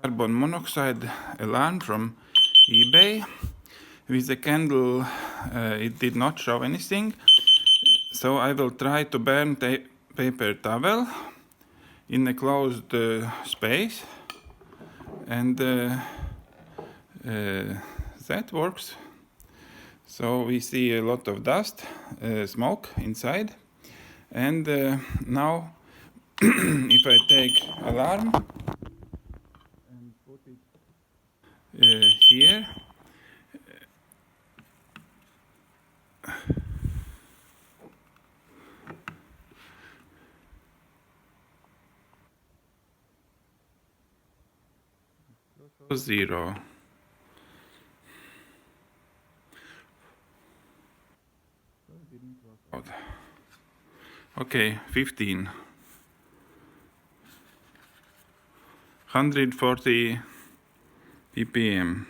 carbon monoxide alarm from eBay. With the candle it did not show anything, so I will try to burn paper towel in a closed space, and that works. So we see a lot of dust, smoke inside, and now if I take alarm and put it here, zero. Okay, 15. 140 ppm.